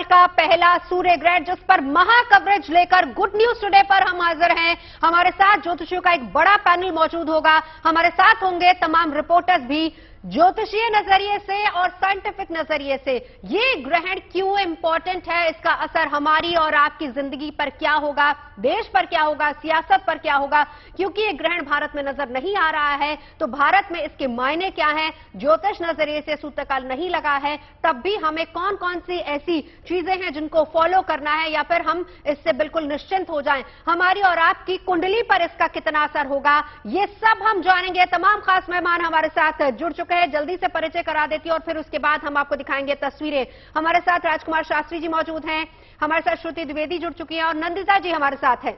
साल का पहला सूर्य ग्रहण, जिस पर महा कवरेज लेकर गुड न्यूज टुडे पर हम हाजिर हैं। हमारे साथ ज्योतिषियों का एक बड़ा पैनल मौजूद होगा। हमारे साथ होंगे तमाम रिपोर्टर्स भी ज्योतिषीय नजरिए से और साइंटिफिक नजरिए से। ये ग्रहण क्यों इंपॉर्टेंट है, इसका असर हमारी और आपकी जिंदगी पर क्या होगा, देश पर क्या होगा, सियासत पर क्या होगा, क्योंकि ये ग्रहण भारत में नजर नहीं आ रहा है तो भारत में इसके मायने क्या हैं, ज्योतिष नजरिए से सूत्रकाल नहीं लगा है, तब भी हमें कौन कौन सी ऐसी चीजें हैं जिनको फॉलो करना है या फिर हम इससे बिल्कुल निश्चिंत हो जाएं, हमारी और आपकी कुंडली पर इसका कितना असर होगा, ये सब हम जानेंगे। तमाम खास मेहमान हमारे साथ जुड़ चुके हैं, जल्दी से परिचय करा देती हूं और फिर उसके बाद हम आपको दिखाएंगे तस्वीरें। हमारे साथ राजकुमार शास्त्री जी मौजूद हैं, हमारे साथ श्रुति द्विवेदी जुड़ चुकी हैं और नंदिता जी हमारे साथ हैं।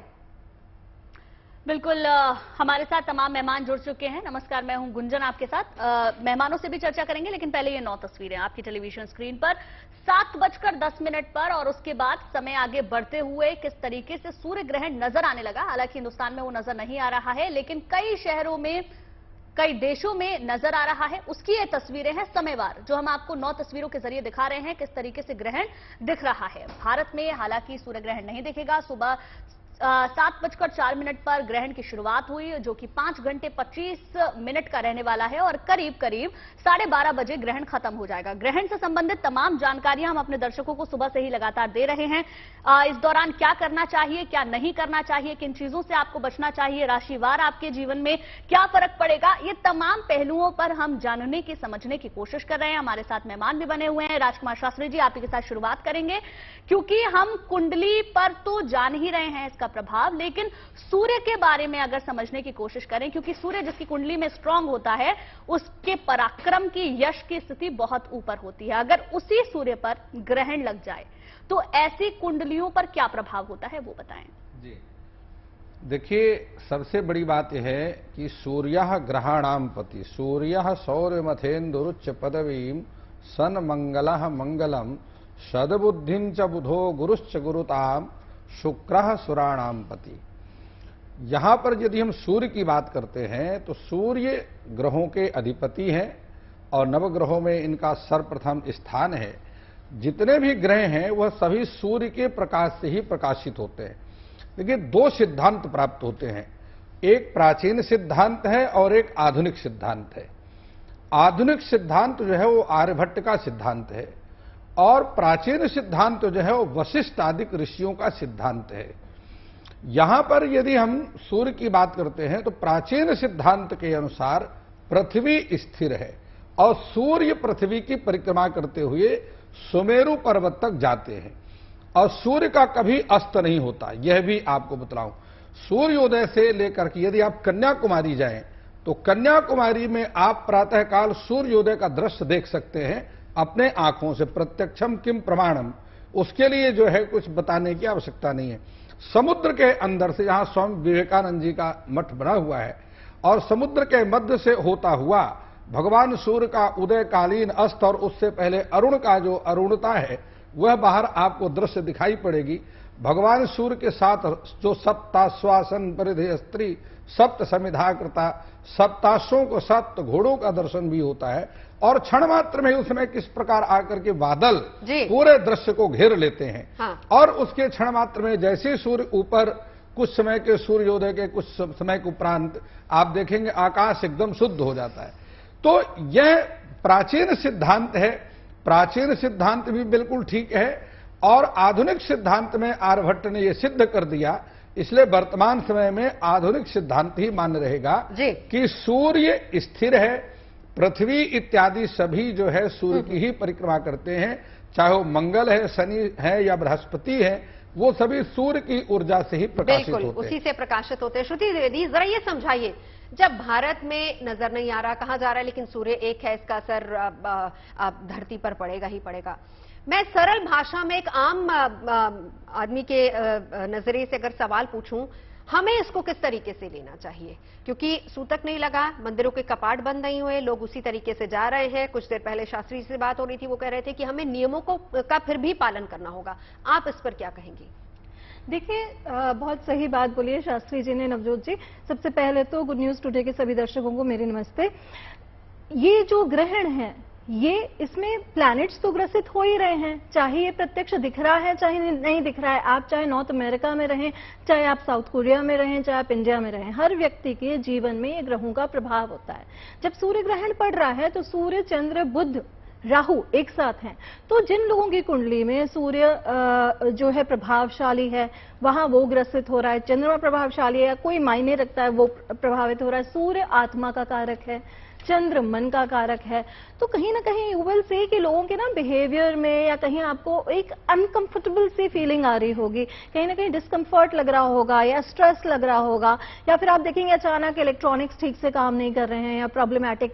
बिल्कुल, हमारे साथ तमाम मेहमान जुड़ चुके हैं। नमस्कार, मैं हूं गुंजन आपके साथ। मेहमानों से भी चर्चा करेंगे, लेकिन पहले ये 9 तस्वीरें आपकी टेलीविजन स्क्रीन पर 7:10 पर और उसके बाद समय आगे बढ़ते हुए किस तरीके से सूर्य ग्रहण नजर आने लगा। हालांकि हिंदुस्तान में वो नजर नहीं आ रहा है, लेकिन कई शहरों में, कई देशों में नजर आ रहा है। उसकी ये तस्वीरें हैं समयवार, जो हम आपको 9 तस्वीरों के जरिए दिखा रहे हैं, किस तरीके से ग्रहण दिख रहा है। भारत में हालांकि सूर्य ग्रहण नहीं दिखेगा। सुबह 7:04 पर ग्रहण की शुरुआत हुई, जो कि 5 घंटे 25 मिनट का रहने वाला है और करीब 12:30 बजे ग्रहण खत्म हो जाएगा। ग्रहण से संबंधित तमाम जानकारियां हम अपने दर्शकों को सुबह से ही लगातार दे रहे हैं। इस दौरान क्या करना चाहिए, क्या नहीं करना चाहिए, किन चीजों से आपको बचना चाहिए, राशिवार आपके जीवन में क्या फर्क पड़ेगा, ये तमाम पहलुओं पर हम जानने की, समझने की कोशिश कर रहे हैं। हमारे साथ मेहमान भी बने हुए हैं। राजकुमार शास्त्री जी, आप ही के साथ शुरुआत करेंगे, क्योंकि हम कुंडली पर तो जान ही रहे हैं इसका प्रभाव, लेकिन सूर्य के बारे में अगर समझने की कोशिश करें, क्योंकि सूर्य जिसकी कुंडली में स्ट्रांग होता है, उसके पराक्रम की, यश की स्थिति बहुत ऊपर होती है। अगर उसी सूर्य पर ग्रहण लग जाए तो ऐसी कुंडलियों पर क्या प्रभाव होता है, वो बताएं। जी देखिए, सबसे बड़ी बात यह है कि सूर्यः ग्रहाणाम पति, सूर्यः सौर्यमथेन्दुरुच्च पदवीं सन मंगलः मंगलम सद्बुद्धिं च बुधो गुरुश्च गुरुताम शुक्रः सुराणाम पति। यहां पर यदि हम सूर्य की बात करते हैं तो सूर्य ग्रहों के अधिपति हैं और नवग्रहों में इनका सर्वप्रथम स्थान है। जितने भी ग्रह हैं वह सभी सूर्य के प्रकाश से ही प्रकाशित होते हैं। देखिए, 2 सिद्धांत प्राप्त होते हैं, एक प्राचीन सिद्धांत है और एक आधुनिक सिद्धांत है। आधुनिक सिद्धांत जो है वो आर्यभट्ट का सिद्धांत है और प्राचीन सिद्धांत जो है वो वशिष्ठ आदि ऋषियों का सिद्धांत है। यहां पर यदि हम सूर्य की बात करते हैं तो प्राचीन सिद्धांत के अनुसार पृथ्वी स्थिर है और सूर्य पृथ्वी की परिक्रमा करते हुए सुमेरु पर्वत तक जाते हैं और सूर्य का कभी अस्त नहीं होता। यह भी आपको बतलाऊं, सूर्योदय से लेकर के यदि आप कन्याकुमारी जाएं तो कन्याकुमारी में आप प्रातःकाल सूर्योदय का दृश्य देख सकते हैं अपने आंखों से। प्रत्यक्षम किम प्रमाणम, उसके लिए जो है कुछ बताने की आवश्यकता नहीं है। समुद्र के अंदर से, जहां स्वामी विवेकानंद जी का मठ बना हुआ है, और समुद्र के मध्य से होता हुआ भगवान सूर्य का उदयकालीन अस्त और उससे पहले अरुण का जो अरुणता है वह बाहर आपको दृश्य दिखाई पड़ेगी। भगवान सूर्य के साथ जो सप्ताश्वासन परिधेय स्त्री सप्त समिधा कृता, सप्ताश्वों को 7 घोड़ों का दर्शन भी होता है और क्षण मात्र में उसमें किस प्रकार आकर के बादल पूरे दृश्य को घेर लेते हैं। हाँ। और उसके क्षण मात्र में जैसे सूर्य ऊपर, कुछ समय के सूर्योदय के कुछ समय के उपरांत आप देखेंगे आकाश एकदम शुद्ध हो जाता है। तो यह प्राचीन सिद्धांत है, प्राचीन सिद्धांत भी बिल्कुल ठीक है और आधुनिक सिद्धांत में आर्यभट्ट ने यह सिद्ध कर दिया। इसलिए वर्तमान समय में आधुनिक सिद्धांत ही मान्य रहेगा कि सूर्य स्थिर है, पृथ्वी इत्यादि सभी जो है सूर्य की ही परिक्रमा करते हैं, चाहे वो मंगल है, शनि है या बृहस्पति है, वो सभी सूर्य की ऊर्जा से ही प्रकाशित होते हैं। उसी से प्रकाशित होते हैं। श्रुति द्विवेदी, जरा ये समझाइए, जब भारत में नजर नहीं आ रहा, कहा जा रहा है लेकिन सूर्य एक है, इसका असर धरती पर पड़ेगा ही पड़ेगा। मैं सरल भाषा में एक आम आदमी के नजरिए से अगर सवाल पूछूं, हमें इसको किस तरीके से लेना चाहिए? क्योंकि सूतक नहीं लगा, मंदिरों के कपाट बंद नहीं हुए, लोग उसी तरीके से जा रहे हैं। कुछ देर पहले शास्त्री से बात हो रही थी, वो कह रहे थे कि हमें नियमों का फिर भी पालन करना होगा। आप इस पर क्या कहेंगी? देखिए, बहुत सही बात बोली है शास्त्री जी ने, नवजोत जी। सबसे पहले तो गुड न्यूज टुडे के सभी दर्शकों को मेरी नमस्ते। ये जो ग्रहण है ये इसमें प्लैनेट्स तो ग्रसित हो ही रहे हैं, चाहे ये प्रत्यक्ष दिख रहा है चाहे नहीं दिख रहा है। आप चाहे नॉर्थ अमेरिका में रहें, चाहे आप साउथ कोरिया में रहें, चाहे आप इंडिया में रहें, हर व्यक्ति के जीवन में ये ग्रहों का प्रभाव होता है। जब सूर्य ग्रहण पड़ रहा है तो सूर्य, चंद्र, बुध, राहु एक साथ हैं, तो जिन लोगों की कुंडली में सूर्य जो है प्रभावशाली है वहां वो ग्रसित हो रहा है, चंद्रमा प्रभावशाली है, कोई मायने रखता है वो प्रभावित हो रहा है। सूर्य आत्मा का कारक है, चंद्र मन का कारक है, तो कहीं ना कहीं यू विल से कि लोगों के ना बिहेवियर में या कहीं आपको एक अनकंफर्टेबल सी फीलिंग आ रही होगी, कहीं ना कहीं डिस्कंफर्ट लग रहा होगा या स्ट्रेस लग रहा होगा, या फिर आप देखेंगे अचानक इलेक्ट्रॉनिक्स ठीक से काम नहीं कर रहे हैं या प्रॉब्लमैटिक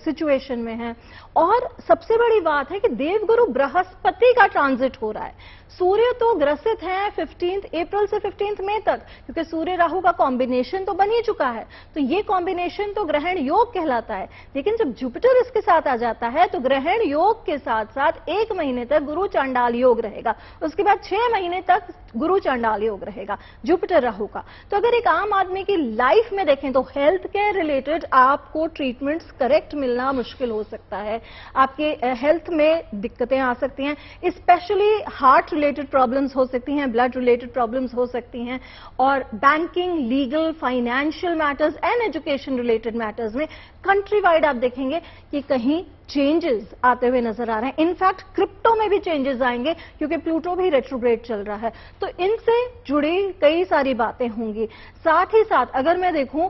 सिचुएशन में है। और सबसे बड़ी बात है कि देवगुरु बृहस्पति का ट्रांजिट हो रहा है। सूर्य तो ग्रसित है 15 अप्रैल से 15 मई तक, क्योंकि सूर्य राहु का कॉम्बिनेशन तो बन ही चुका है, तो ये कॉम्बिनेशन तो ग्रहण योग कहलाता है। लेकिन जब जुपिटर इसके साथ आ जाता है तो ग्रहण योग के साथ साथ 1 महीने तक गुरु चांडाल योग रहेगा, उसके बाद 6 महीने तक गुरु चांडाल योग रहेगा जुपिटर राहु का। तो अगर एक आम आदमी की लाइफ में देखें तो हेल्थ केयर रिलेटेड आपको ट्रीटमेंट्स करेक्ट मिलना मुश्किल हो सकता है, आपके हेल्थ में दिक्कतें आ सकती हैं, स्पेशली हार्ट रिलेटेड प्रॉब्लम्स हो सकती हैं, ब्लड रिलेटेड प्रॉब्लम्स हो सकती हैं, और banking, legal, financial matters and education related matters में कंट्री वाइड आप देखेंगे कि कहीं चेंजेस आते हुए नजर आ रहे हैं। इनफैक्ट क्रिप्टो में भी चेंजेस आएंगे क्योंकि प्लूटो भी रेट्रोग्रेड चल रहा है, तो इनसे जुड़ी कई सारी बातें होंगी। साथ ही साथ अगर मैं देखूं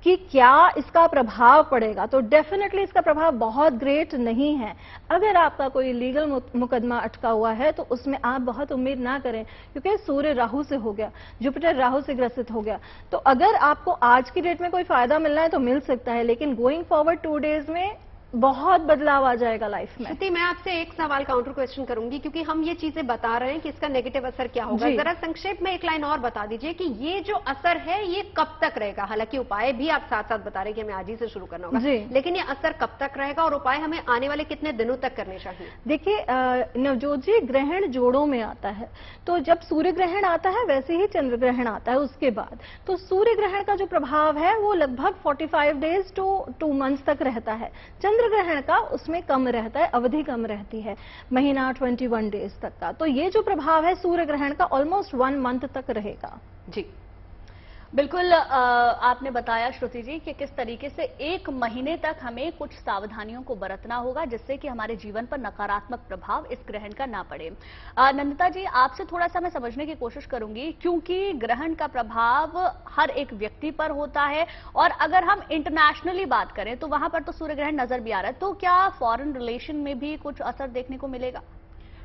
कि क्या इसका प्रभाव पड़ेगा, तो डेफिनेटली इसका प्रभाव बहुत ग्रेट नहीं है। अगर आपका कोई लीगल मुकदमा अटका हुआ है तो उसमें आप बहुत उम्मीद ना करें, क्योंकि सूर्य राहु से हो गया, जुपिटर राहु से ग्रसित हो गया। तो अगर आपको आज की डेट में कोई फायदा मिलना है तो मिल सकता है, लेकिन गोइंग फॉरवर्ड 2 डेज में बहुत बदलाव आ जाएगा लाइफ में। श्रुति, मैं आपसे एक सवाल काउंटर क्वेश्चन करूंगी, क्योंकि हम ये चीजें बता रहे हैं कि इसका नेगेटिव असर क्या होगा। जरा संक्षेप में एक लाइन और बता दीजिए कि ये जो असर है ये कब तक रहेगा। हालांकि उपाय भी आप साथ साथ बता रहे हैं कि हमें आज ही से शुरू करना होगा, लेकिन ये असर कब तक रहेगा और उपाय हमें आने वाले कितने दिनों तक करने चाहिए? देखिए नवजोत जी, ग्रहण जोड़ों में आता है, तो जब सूर्य ग्रहण आता है वैसे ही चंद्र ग्रहण आता है उसके बाद। तो सूर्य ग्रहण का जो प्रभाव है वो लगभग 45 डेज टू 2 मंथ्स तक रहता है। चंद्र ग्रहण का उसमें कम रहता है, अवधि कम रहती है, महीना 21 डेज तक का। तो ये जो प्रभाव है सूर्य ग्रहण का ऑलमोस्ट 1 मंथ तक रहेगा। जी बिल्कुल, आपने बताया श्रुति जी कि किस तरीके से 1 महीने तक हमें कुछ सावधानियों को बरतना होगा जिससे कि हमारे जीवन पर नकारात्मक प्रभाव इस ग्रहण का ना पड़े। नंदिता जी, आपसे थोड़ा सा मैं समझने की कोशिश करूंगी, क्योंकि ग्रहण का प्रभाव हर एक व्यक्ति पर होता है, और अगर हम इंटरनेशनली बात करें तो वहां पर तो सूर्य ग्रहण नजर भी आ रहा है, तो क्या फॉरेन रिलेशन में भी कुछ असर देखने को मिलेगा?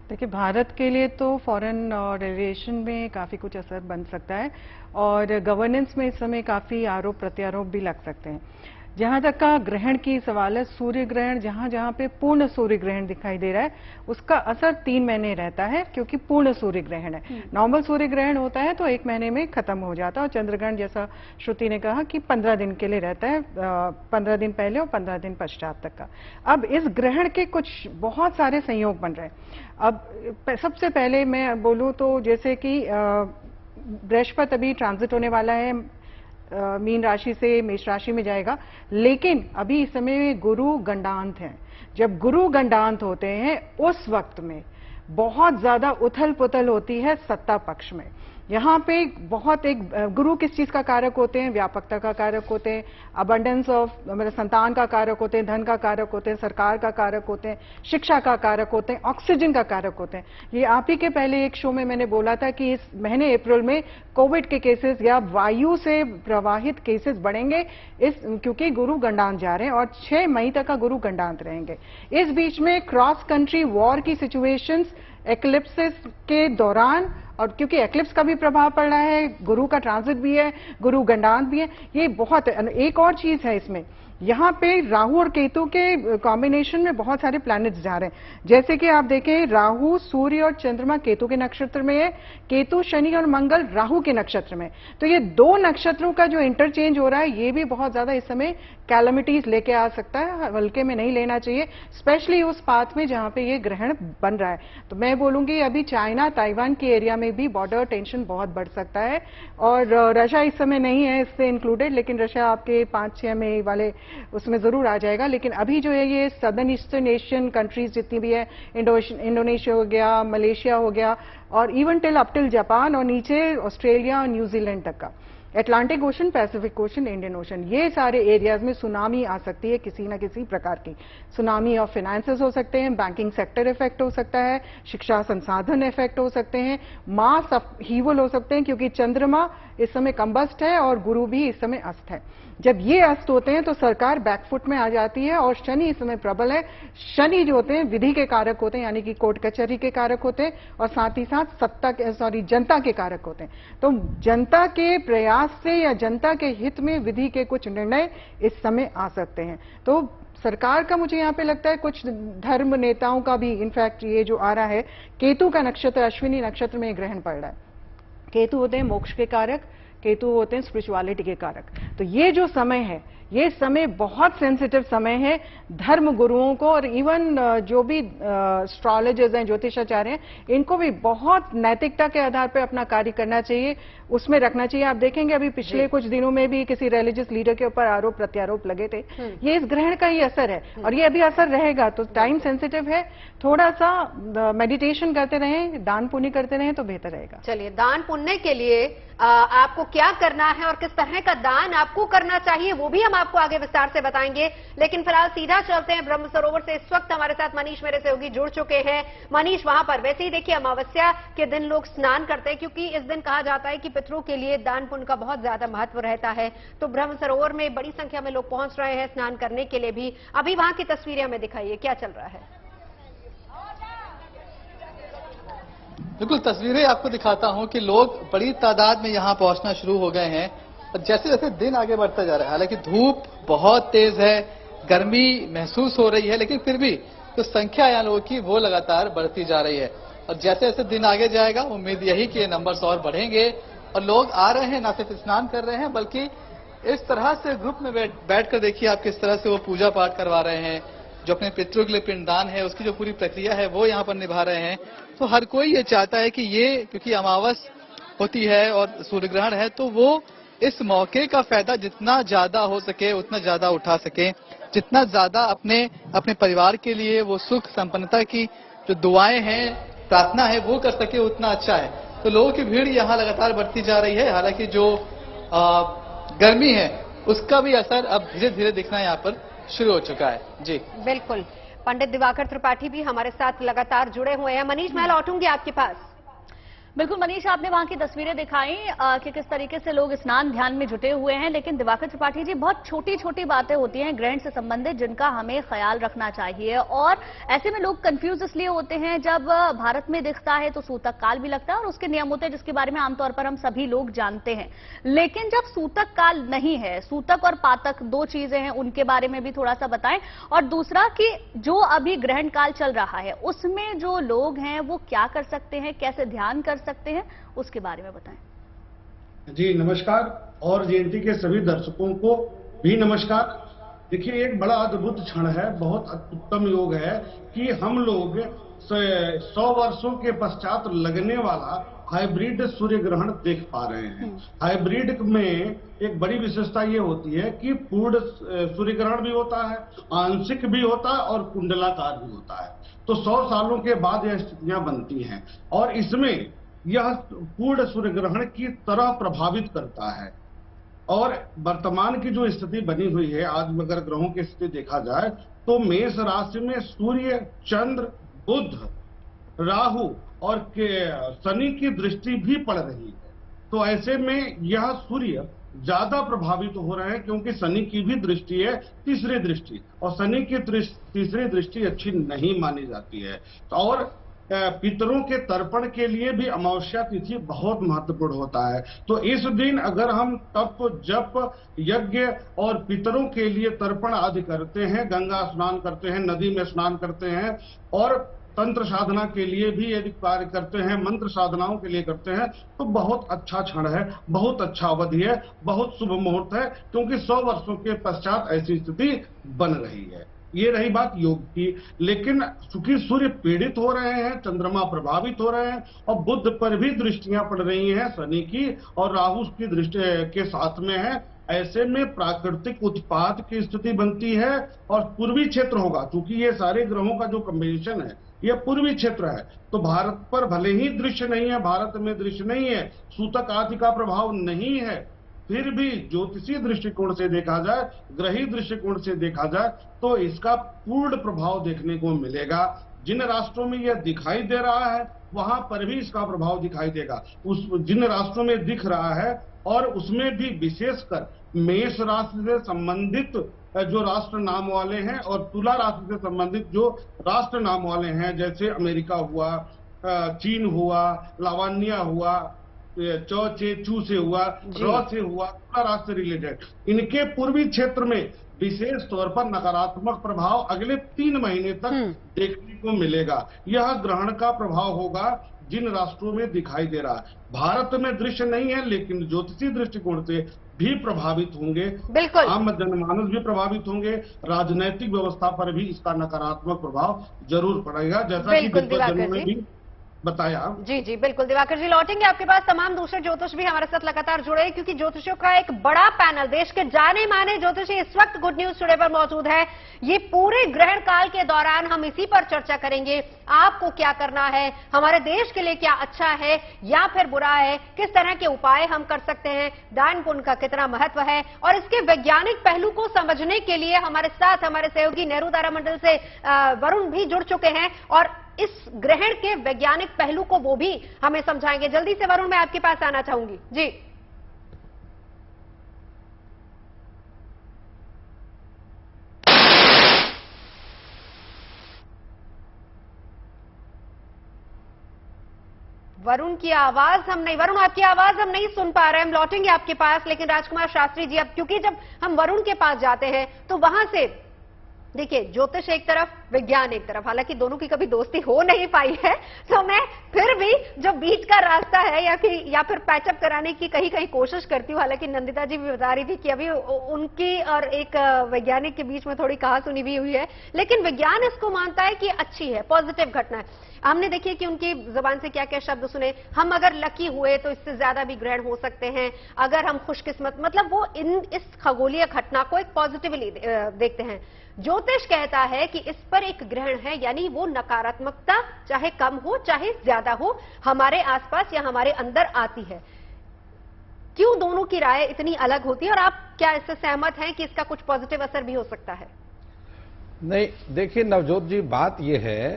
देखिए, भारत के लिए तो फॉरेन रिलेशन में काफ़ी कुछ असर बन सकता है, और गवर्नेंस में इस समय काफ़ी आरोप प्रत्यारोप भी लग सकते हैं। जहां तक का ग्रहण की सवाल है, सूर्य ग्रहण जहां जहां पे पूर्ण सूर्य ग्रहण दिखाई दे रहा है उसका असर 3 महीने रहता है, क्योंकि पूर्ण सूर्य ग्रहण है। नॉर्मल सूर्य ग्रहण होता है तो 1 महीने में खत्म हो जाता है, और चंद्र ग्रहण जैसा श्रुति ने कहा कि 15 दिन के लिए रहता है, 15 दिन पहले और 15 दिन पश्चात तक का। अब इस ग्रहण के कुछ बहुत सारे संयोग बन रहे हैं। अब सबसे पहले मैं बोलूं तो जैसे कि बृहस्पति अभी ट्रांजिट होने वाला है, मीन राशि से मेष राशि में जाएगा, लेकिन अभी इस समय गुरु गंडांत हैं। जब गुरु गंडांत होते हैं उस वक्त में बहुत ज्यादा उथल पुथल होती है सत्ता पक्ष में। यहाँ पे बहुत एक गुरु किस चीज का कारक होते हैं? व्यापकता का कारक होते हैं, अबंडेंस ऑफ मतलब संतान का कारक होते हैं, धन का कारक होते हैं, सरकार का कारक होते हैं, शिक्षा का कारक होते हैं, ऑक्सीजन का कारक होते हैं। ये आप ही के पहले एक शो में मैंने बोला था कि इस महीने अप्रैल में कोविड के केसेस या वायु से प्रवाहित केसेस बढ़ेंगे, क्योंकि गुरु गंडांत जा रहे हैं और 6 मई तक का गुरु गंडांत रहेंगे। इस बीच में क्रॉस कंट्री वॉर की सिचुएशंस एक्लिप्सिस के दौरान, और क्योंकि एक्लिप्स का भी प्रभाव पड़ रहा है, गुरु का ट्रांजिट भी है, गुरु गंडांत भी है, ये बहुत। एक और चीज है इसमें, यहाँ पे राहु और केतु के कॉम्बिनेशन में बहुत सारे प्लैनेट्स जा रहे हैं। जैसे कि आप देखें, राहु सूर्य और चंद्रमा केतु के नक्षत्र में है, केतु शनि और मंगल राहु के नक्षत्र में। तो ये 2 नक्षत्रों का जो इंटरचेंज हो रहा है ये भी बहुत ज्यादा इस समय कैलमिटीज लेके आ सकता है, हल्के में नहीं लेना चाहिए, स्पेशली उस पाथ में जहां पे ये ग्रहण बन रहा है। तो मैं बोलूंगी अभी चाइना ताइवान के एरिया में भी बॉर्डर टेंशन बहुत बढ़ सकता है, और रशिया इस समय नहीं है इससे इंक्लूडेड, लेकिन रशिया आपके 5-6 मई वाले उसमें जरूर आ जाएगा। लेकिन अभी जो है ये सदर्न ईस्टर्न एशियन कंट्रीज जितनी भी है, इंडोनेशिया हो गया, मलेशिया हो गया, और इवन अप टिल जापान, और नीचे ऑस्ट्रेलिया और न्यूजीलैंड तक का, Atlantic ocean, Pacific ocean, Indian ocean, ये सारे एरियाज में सुनामी आ सकती है किसी न किसी प्रकार की। सुनामी ऑफ फाइनेंसेस हो सकते हैं, बैंकिंग सेक्टर इफेक्ट हो सकता है, शिक्षा संसाधन इफेक्ट हो सकते हैं, मास अपहीवल हो सकते हैं, क्योंकि चंद्रमा इस समय कंबस्ट है और गुरु भी इस समय अस्त है। जब ये अस्त होते हैं तो सरकार बैकफुट में आ जाती है, और शनि इस समय प्रबल है। शनि जो होते हैं विधि के कारक होते हैं, यानी कि कोर्ट कचहरी के कारक होते हैं, और साथ ही साथ जनता के कारक होते हैं। तो जनता के प्रयास से या जनता के हित में विधि के कुछ निर्णय इस समय आ सकते हैं। तो सरकार का मुझे यहाँ पे लगता है, कुछ धर्म नेताओं का भी, इनफैक्ट ये जो आ रहा है, केतु का नक्षत्र, अश्विनी नक्षत्र में ग्रहण पड़ रहा है। केतु होते हैं मोक्ष के कारक, केतु होते हैं स्पिरिचुअलिटी के कारक। तो ये जो समय है, ये समय बहुत सेंसिटिव समय है धर्म गुरुओं को, और इवन जो भी एस्ट्रोलॉजर्स हैं, ज्योतिषाचार्य हैं, इनको भी बहुत नैतिकता के आधार पर अपना कार्य करना चाहिए, उसमें रखना चाहिए। आप देखेंगे अभी पिछले कुछ दिनों में भी किसी रिलीजियस लीडर के ऊपर आरोप प्रत्यारोप लगे थे। ये इस ग्रहण का ही असर है, और ये अभी असर रहेगा। तो टाइम सेंसिटिव है, थोड़ा सा मेडिटेशन करते रहें, दान पुण्य करते रहें तो बेहतर रहेगा। चलिए, दान पुण्य के लिए आपको क्या करना है और किस तरह का दान आपको करना चाहिए, वो भी हम आपको आगे विस्तार से बताएंगे। लेकिन फिलहाल सीधा चलते हैं ब्रह्म सरोवर से। इस वक्त हमारे साथ मनीष मेरे सहयोगी जुड़ चुके हैं। मनीष, वहां पर वैसे ही देखिए अमावस्या के दिन लोग स्नान करते हैं, क्योंकि इस दिन कहा जाता है कि पितरों के लिए दान पुण्य का बहुत ज्यादा महत्व रहता है। तो ब्रह्म सरोवर में बड़ी संख्या में लोग पहुंच रहे हैं स्नान करने के लिए भी। अभी वहां की तस्वीरें हमें दिखाइए, क्या चल रहा है? बिल्कुल, तस्वीरें आपको दिखाता हूं कि लोग बड़ी तादाद में यहां पहुंचना शुरू हो गए हैं, और जैसे जैसे दिन आगे बढ़ता जा रहा है, हालांकि धूप बहुत तेज है, गर्मी महसूस हो रही है, लेकिन फिर भी जो संख्या यहाँ लोगों की वो लगातार बढ़ती जा रही है। और जैसे जैसे दिन आगे जाएगा, उम्मीद यही कि ये नंबर्स और बढ़ेंगे, और लोग आ रहे हैं, ना सिर्फ स्नान कर रहे हैं, बल्कि इस तरह से ग्रुप में बैठ कर देखिए आप किस तरह से वो पूजा पाठ करवा रहे हैं, जो अपने पितरों के लिए पिंडदान है उसकी जो पूरी प्रक्रिया है वो यहाँ पर निभा रहे हैं। तो हर कोई ये चाहता है कि ये, क्योंकि अमावस होती है और सूर्य ग्रहण है, तो वो इस मौके का फायदा जितना ज्यादा हो सके उतना ज्यादा उठा सके, जितना ज्यादा अपने परिवार के लिए वो सुख संपन्नता की जो दुआएं हैं, प्रार्थना है, वो कर सके उतना अच्छा है। तो लोगों की भीड़ यहाँ लगातार बढ़ती जा रही है। हालांकि जो गर्मी है उसका भी असर अब धीरे धीरे दिखना यहाँ पर शुरू हो चुका है। जी बिल्कुल, पंडित दिवाकर त्रिपाठी भी हमारे साथ लगातार जुड़े हुए हैं। मनीष, मैं लौटूंगी आपके पास। बिल्कुल मनीष, आपने वहां की तस्वीरें दिखाई कि किस तरीके से लोग स्नान ध्यान में जुटे हुए हैं। लेकिन दिवाकर त्रिपाठी जी, बहुत छोटी छोटी बातें होती हैं ग्रहण से संबंधित जिनका हमें ख्याल रखना चाहिए, और ऐसे में लोग कंफ्यूज इसलिए होते हैं जब भारत में दिखता है तो सूतक काल भी लगता है और उसके नियम होते हैं जिसके बारे में आमतौर पर हम सभी लोग जानते हैं। लेकिन जब सूतक काल नहीं है, सूतक और पातक दो चीजें हैं, उनके बारे में भी थोड़ा सा बताएं। और दूसरा कि जो अभी ग्रहण काल चल रहा है उसमें जो लोग हैं वो क्या कर सकते हैं, कैसे ध्यान कर सकते हैं, उसके बारे में बताएं। जी नमस्कार, और जेएनटी के सभी दर्शकों को भी नमस्कार। देखिए, एक बड़ा अद्भुत क्षण है, बहुत उत्तम योग है कि हम लोग 100 वर्षों के पश्चात लगने वाला हाइब्रिड सूर्य ग्रहण देख पा रहे हैं। हाइब्रिड में एक बड़ी विशेषता ये होती है कि पूर्ण सूर्य ग्रहण भी होता है, आंशिक भी होता है और कुंडलाकार भी होता है। तो 100 सालों के बाद यह स्थितियां बनती हैं, और इसमें यह पूर्ण सूर्य ग्रहण की तरह प्रभावित करता है। और वर्तमान की जो स्थिति बनी हुई है, आज अगर ग्रहों की स्थिति देखा जाए तो मेष राशि में सूर्य, चंद्र, बुध, राहु और शनि की दृष्टि भी पड़ रही है। तो ऐसे में यह सूर्य ज्यादा प्रभावित हो रहे हैं, क्योंकि शनि की भी दृष्टि है, तीसरी दृष्टि, और शनि की तीसरी दृष्टि अच्छी नहीं मानी जाती है। और पितरों के तर्पण के लिए भी अमावस्या तिथि बहुत महत्वपूर्ण होता है। तो इस दिन अगर हम तप, जप, यज्ञ और पितरों के लिए तर्पण आदि करते हैं, गंगा स्नान करते हैं, नदी में स्नान करते हैं, और तंत्र साधना के लिए भी यदि कार्य करते हैं, मंत्र साधनाओं के लिए करते हैं, तो बहुत अच्छा क्षण है, बहुत अच्छा अवधि है, बहुत शुभ मुहूर्त है, क्योंकि 100 वर्षों के पश्चात ऐसी स्थिति बन रही है। ये रही बात योग की। लेकिन चूंकि सूर्य पीड़ित हो रहे हैं, चंद्रमा प्रभावित हो रहे हैं, और बुध पर भी दृष्टियां पड़ रही हैं शनि की, और राहु की दृष्टि के साथ में है, ऐसे में प्राकृतिक उत्पाद की स्थिति बनती है और पूर्वी क्षेत्र होगा, क्योंकि ये सारे ग्रहों का जो कॉम्बिनेशन है ये पूर्वी क्षेत्र है। तो भारत पर भले ही दृश्य नहीं है, भारत में दृश्य नहीं है, सूतक आदि का प्रभाव नहीं है, फिर भी ज्योतिषीय दृष्टिकोण से देखा जाए, ग्रही दृष्टिकोण से देखा जाए तो इसका पूर्ण प्रभाव देखने को मिलेगा। जिन राष्ट्रों में यह दिखाई दे रहा है वहां पर भी इसका प्रभाव दिखाई देगा। जिन राष्ट्रों में दिख रहा है और उसमें भी विशेषकर मेष राशि से संबंधित जो राष्ट्र नाम वाले हैं और तुला राशि से संबंधित जो राष्ट्र नाम वाले हैं, जैसे अमेरिका हुआ, चीन हुआ, लावानिया हुआ, चौ चे चू से हुआ, रॉ से हुआ, तुला राशि से रिलेटेड, इनके पूर्वी क्षेत्र में विशेष तौर पर नकारात्मक प्रभाव अगले 3 महीने तक देखने को मिलेगा। यह ग्रहण का प्रभाव होगा जिन राष्ट्रों में दिखाई दे रहा है। भारत में दृश्य नहीं है, लेकिन ज्योतिषीय दृष्टिकोण से भी प्रभावित होंगे, बिल्कुल आम जनमानस भी प्रभावित होंगे, राजनैतिक व्यवस्था पर भी इसका नकारात्मक प्रभाव जरूर पड़ेगा, जैसा कि विद्वजनों ने भी बताया। जी जी बिल्कुल। दिवाकर जी लौटेंगे आपके पास। तमाम दूसरे ज्योतिष भी हमारे साथ लगातार जुड़े हैं, क्योंकि ज्योतिषियों का एक बड़ा पैनल, देश के जाने माने ज्योतिषी इस वक्त गुड न्यूज टुडे पर मौजूद है। ये पूरे ग्रहण काल के दौरान हम इसी पर चर्चा करेंगे। आपको क्या करना है, हमारे देश के लिए क्या अच्छा है या फिर बुरा है, किस तरह के उपाय हम कर सकते हैं, दान पुण्य का कितना महत्व है, और इसके वैज्ञानिक पहलू को समझने के लिए हमारे साथ हमारे सहयोगी नेहरू तारामंडल से वरुण भी जुड़ चुके हैं और इस ग्रहण के वैज्ञानिक पहलू को वो भी हमें समझाएंगे। जल्दी से वरुण मैं आपके पास आना चाहूंगी। जी वरुण की आवाज हम नहीं, वरुण आपकी आवाज हम नहीं सुन पा रहे हैं। हम लौटेंगे आपके पास, लेकिन राजकुमार शास्त्री जी, अब क्योंकि जब हम वरुण के पास जाते हैं तो वहां से देखिए ज्योतिष एक तरफ, विज्ञान एक तरफ, हालांकि दोनों की कभी दोस्ती हो नहीं पाई है, तो मैं फिर भी जो बीच का रास्ता है या फिर पैचअप कराने की कहीं कहीं कोशिश करती हूँ। हालांकि नंदिता जी भी बता रही थी कि अभी उनकी और एक वैज्ञानिक के बीच में थोड़ी कहा सुनी भी हुई है, लेकिन विज्ञान इसको मानता है कि अच्छी है, पॉजिटिव घटना है। हमने देखिए कि उनकी जुबान से क्या क्या शब्द सुने, हम अगर लकी हुए तो इससे ज्यादा भी ग्रहण हो सकते हैं, अगर हम खुशकिस्मत, मतलब वो इस खगोलीय घटना को एक पॉजिटिवली देखते हैं। ज्योतिष कहता है कि इस पर एक ग्रहण है, यानी वो नकारात्मकता चाहे कम हो चाहे ज्यादा हो हमारे आसपास या हमारे अंदर आती है। क्यों दोनों की राय इतनी अलग होती है, और आप क्या इससे सहमत हैं कि इसका कुछ पॉजिटिव असर भी हो सकता है? नहीं, देखिए नवजोत जी, बात यह है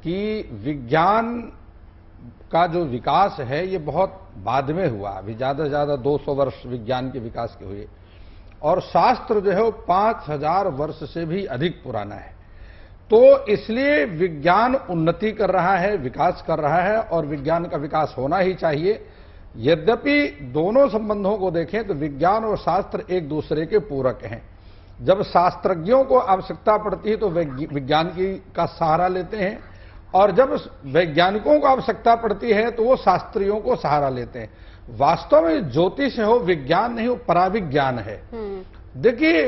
कि विज्ञान का जो विकास है ये बहुत बाद में हुआ। अभी ज्यादा से ज्यादा 200 वर्ष विज्ञान के विकास के हुए, और शास्त्र जो है वो 5000 वर्ष से भी अधिक पुराना है। तो इसलिए विज्ञान उन्नति कर रहा है, विकास कर रहा है, और विज्ञान का विकास होना ही चाहिए। यद्यपि दोनों संबंधों को देखें तो विज्ञान और शास्त्र एक दूसरे के पूरक हैं। जब शास्त्रज्ञों को आवश्यकता पड़ती है तो विज्ञान का सहारा लेते हैं, और जब वैज्ञानिकों को आवश्यकता पड़ती है तो वो शास्त्रियों को सहारा लेते हैं। वास्तव में ज्योतिष हो विज्ञान नहीं, हो पराविज्ञान है। देखिए,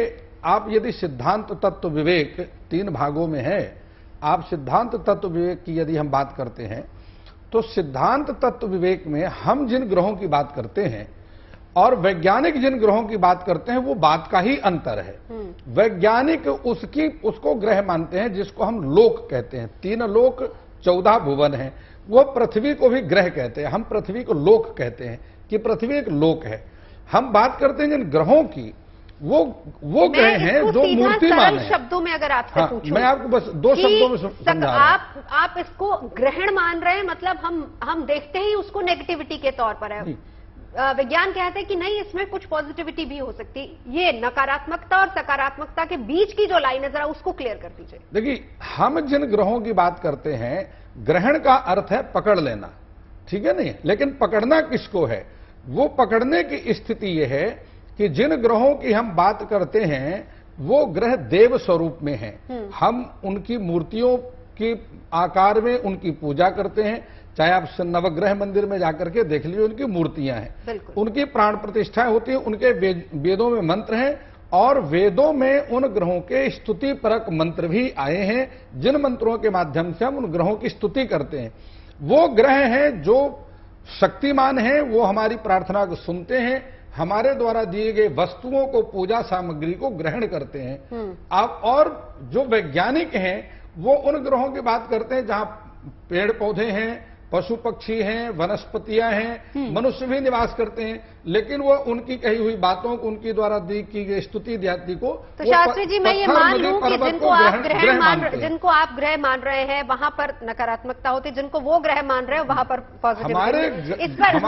आप यदि सिद्धांत तत्व विवेक 3 भागों में है, आप सिद्धांत तत्व विवेक की यदि हम बात करते हैं तो सिद्धांत तत्व विवेक में हम जिन ग्रहों की बात करते हैं और वैज्ञानिक जिन ग्रहों की बात करते हैं वो बात का ही अंतर है। वैज्ञानिक उसको ग्रह मानते हैं जिसको हम लोक कहते हैं। 3 लोक 14 भुवन हैं, वो पृथ्वी को भी ग्रह कहते हैं, हम पृथ्वी को लोक कहते हैं कि पृथ्वी एक लोक है। हम बात करते हैं जिन ग्रहों की, वो ग्रह हैं जो मूर्तिमान है। शब्दों में अगर आपसे पूछूं, मैं आपको बस 2 शब्दों में समझा रहा हूं। आप इसको ग्रहण मान रहे हैं, मतलब हम देखते ही उसको नेगेटिविटी के तौर पर है। विज्ञान कहते हैं कि नहीं, इसमें कुछ पॉजिटिविटी भी हो सकती। ये नकारात्मकता और सकारात्मकता के बीच की जो लाइन है जरा उसको क्लियर कर दीजिए। देखिए, हम जिन ग्रहों की बात करते हैं, ग्रहण का अर्थ है पकड़ लेना, ठीक है नहीं, लेकिन पकड़ना किसको है? वो पकड़ने की स्थिति यह है कि जिन ग्रहों की हम बात करते हैं वो ग्रह देव स्वरूप में हैं। हम उनकी मूर्तियों की आकार में उनकी पूजा करते हैं। चाहे आप नवग्रह मंदिर में जाकर के देख लीजिए, उनकी मूर्तियां हैं, उनकी प्राण प्रतिष्ठाएं होती है, उनके वेदों में मंत्र हैं, और वेदों में उन ग्रहों के स्तुति परक मंत्र भी आए हैं, जिन मंत्रों के माध्यम से हम उन ग्रहों की स्तुति करते हैं। वो ग्रह हैं जो शक्तिमान हैं, वो हमारी प्रार्थना को सुनते हैं, हमारे द्वारा दिए गए वस्तुओं को, पूजा सामग्री को ग्रहण करते हैं। आप और जो वैज्ञानिक हैं वो उन ग्रहों की बात करते हैं जहां पेड़ पौधे हैं, पशु पक्षी हैं, वनस्पतियां हैं, मनुष्य भी निवास करते हैं, लेकिन वो उनकी कही हुई बातों को, उनकी द्वारा दी की गई स्तुति ध्याति को, तो शास्त्री जी मैं ये मान लूं कि जिनको आप ग्रह मान रहे हैं वहां पर नकारात्मकता होती है, जिनको वो ग्रह मान रहे हैं वहां पर पॉजिटिव। इस पर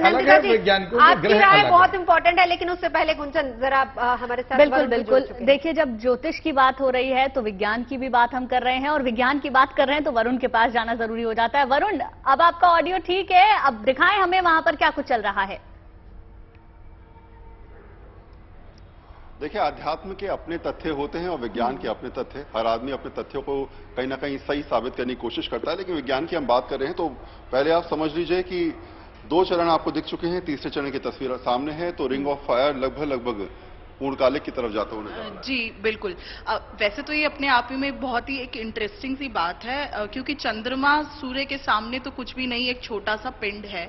नंदिता जी आपकी राय बहुत इंपॉर्टेंट है, लेकिन उससे पहले गुंजन जरा हमारे साथ। बिल्कुल देखिए, जब ज्योतिष की बात हो रही है तो विज्ञान की भी बात हम कर रहे हैं, और विज्ञान की बात कर रहे हैं तो वरुण के पास जाना जरूरी हो जाता है। वरुण, अब आपका ऑडियो ठीक है, अब दिखाएं हमें वहां पर क्या कुछ चल रहा है। देखिए, अध्यात्म के अपने तथ्य होते हैं और विज्ञान के अपने तथ्य। हर आदमी अपने तथ्यों को कहीं ना कहीं सही साबित करने की कोशिश करता है, लेकिन विज्ञान की हम बात कर रहे हैं तो पहले आप समझ लीजिए कि 2 चरण आपको दिख चुके हैं, तीसरे चरण की तस्वीर सामने है, तो रिंग ऑफ फायर लगभग पूर्णकालिक की तरफ जाता होने जा रहा है। जी बिल्कुल। वैसे तो ये अपने आप में बहुत ही एक इंटरेस्टिंग सी बात है, क्योंकि चंद्रमा सूर्य के सामने तो कुछ भी नहीं, एक छोटा सा पिंड है,